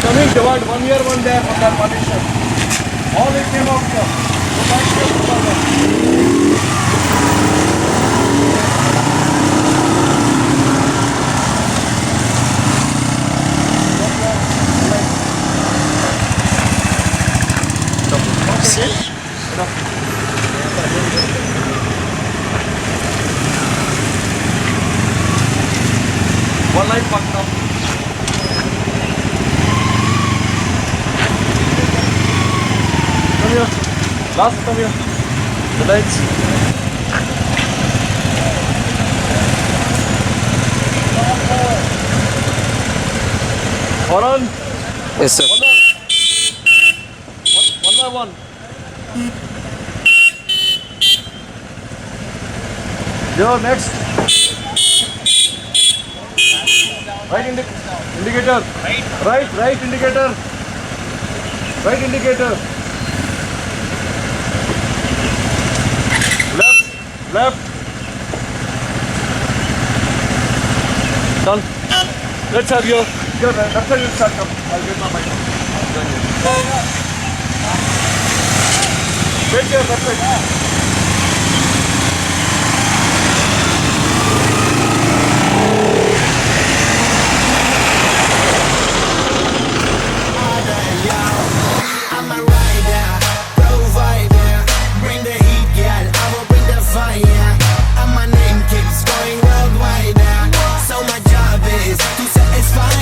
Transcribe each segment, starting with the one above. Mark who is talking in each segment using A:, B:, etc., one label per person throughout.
A: Coming toward 1 year, 1 there for that partition. All it came out from. One light fucked up. Come here. Last, come here. The lights. Hold on.
B: Yes, sir.
A: One by one. Yo, next. Right indicator. Right indicator. Right indicator. Left. Done. Let's have your left side will start up. I'll get my mic. Wait here, left side.
C: I'm a rider, provider. Bring the heat, girl. I will bring the fire. And my name keeps going worldwide. So my job is to satisfy.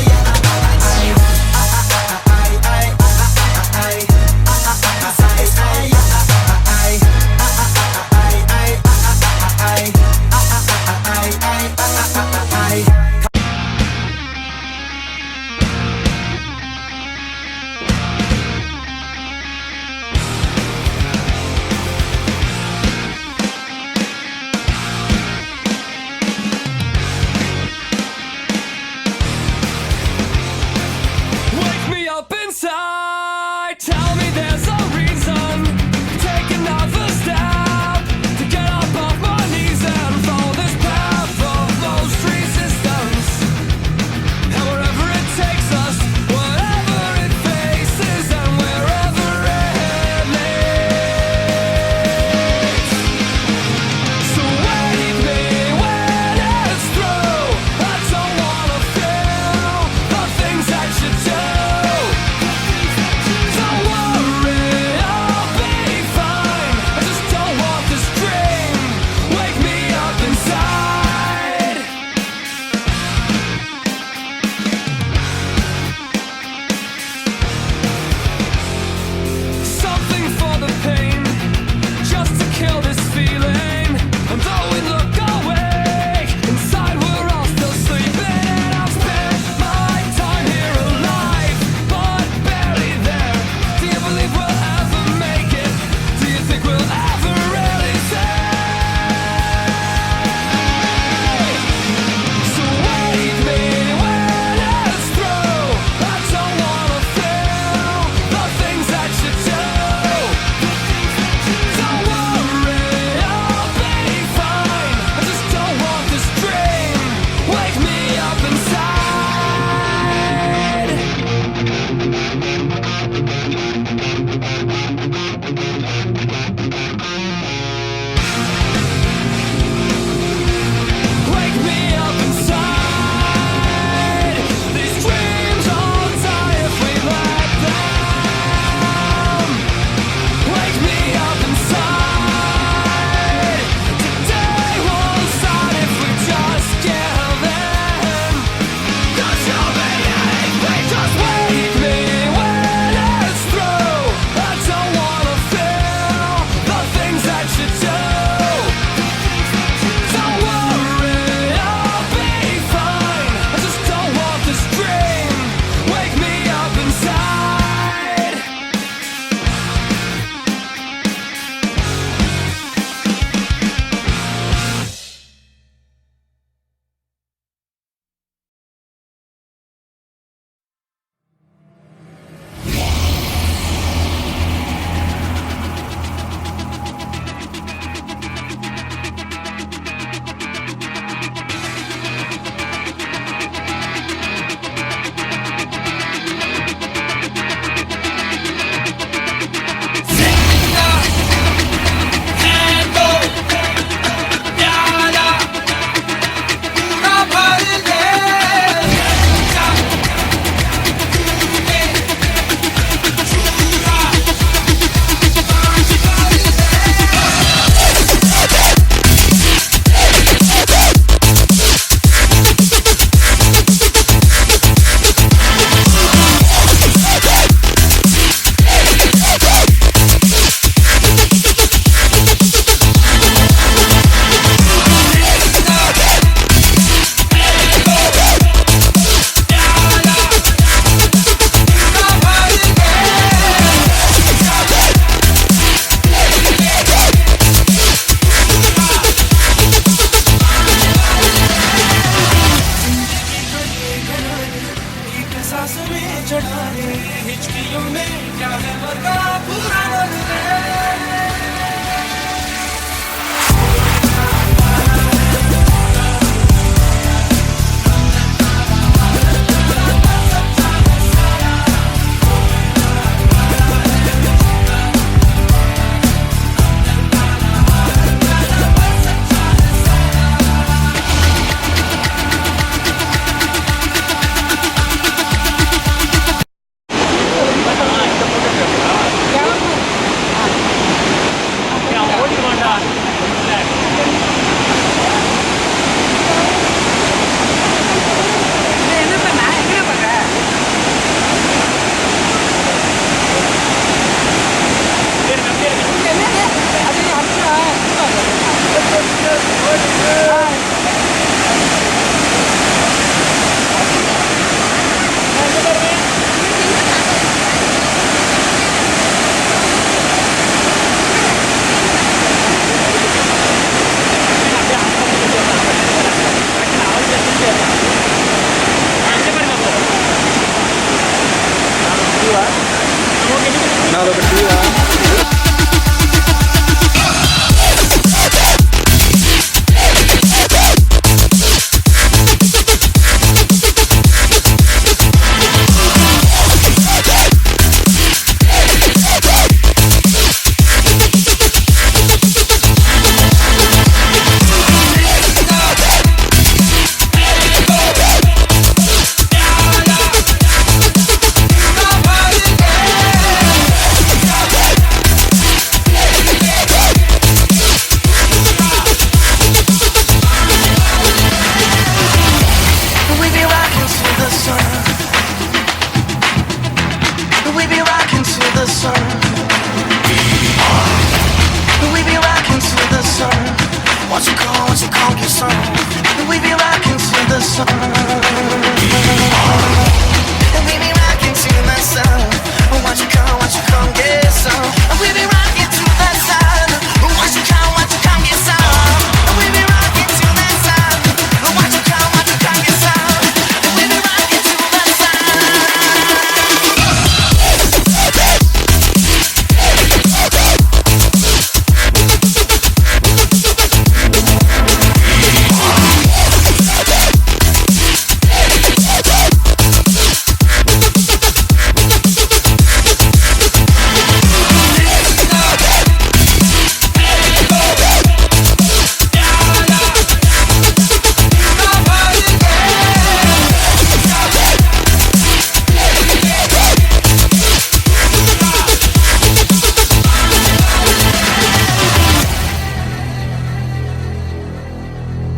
D: Wake me up inside. Tell me there's a reason. Take another step to get up off my knees and follow this path of most resistance. And wherever it takes us, whatever it faces, and wherever it leads. So wake me when it's through. I don't wanna feel the things that you do.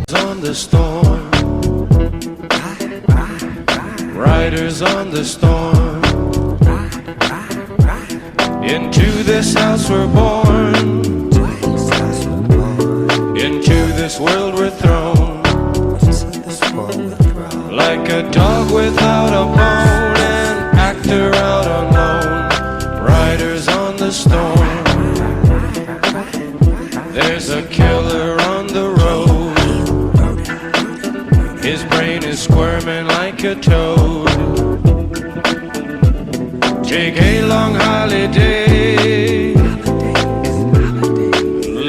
B: On the storm, riders on the storm. Into this house we're born, into this world we're thrown. Like a dog without a bone, an actor out alone. Riders on the storm. There's a killer on the road. His brain is squirming like a toad. Take a long holiday.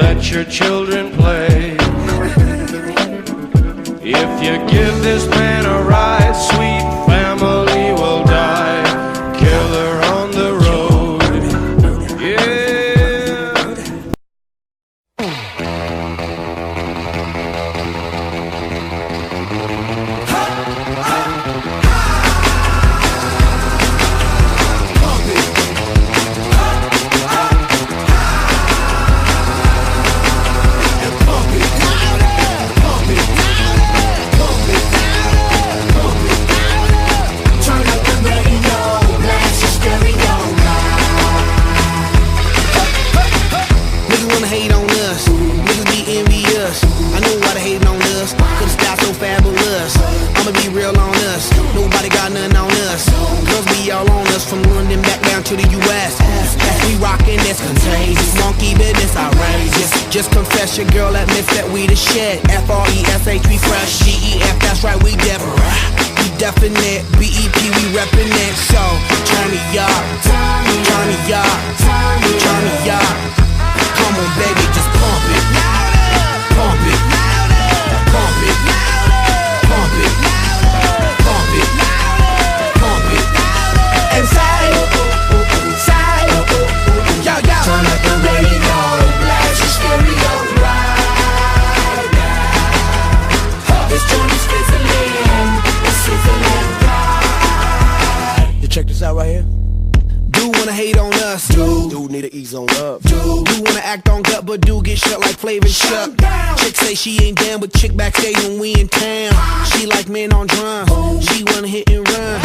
B: Let your children play. If you give this man a ride, sweet family will die. Killer on the road. Yeah. Just confess your girl admits that we the shit. F-R-E-S-H, we fresh. G-E-F, that's right, we Deborah. We definite. B-E-P, we reppin' it. So, turn me up. Turn me
C: hate on us. Dude need to ease on up. Dude wanna act on gut, but dude get shut like Flavor Chuck. Chick say she ain't down, but chick backstage when we in town. She like men on drum. She wanna hit and run.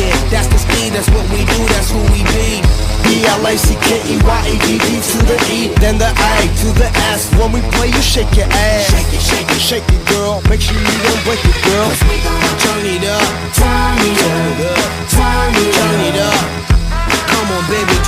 C: Yeah, that's the speed, that's what we do, that's who we be. B-L-A-C-K-E-Y-A-D-D to the E, then the A to the S. When we play, you shake your ass. Shake it, shake it, shake it, girl. Make sure you don't break it, girl. Turn it up, turn it up, turn it up. Come on, baby.